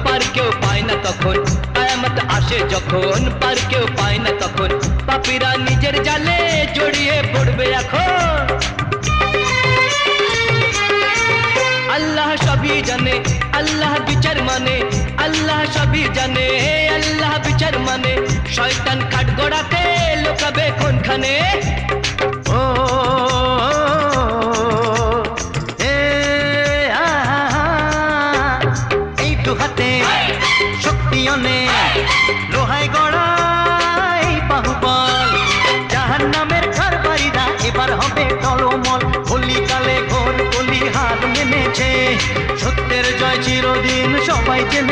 পার কেউ পায় না তখন, কিয়ামত আসে যখন পার কেউ পায় না তখন, পাপীরা নিজের জালে জড়িয়ে পড়বে এখন। আল্লাহ সবই জানে, আল্লাহ বিচার মানে, আল্লাহ সবই জানে, আল্লাহ বিচার মানে, শয়তান কাঠগড়াতে লুকাবে কোনখানে। ও এই দু হাতে শক্তি অনেক, লোহায় গড়া এই বাহুবল, জাহান্নামের ঘরবাড়িরা এবার হবে টলমল। কলিকালে ঘোর কলি হার মেনেছে, সত্যের জয় চিরদিন সবাই জেনে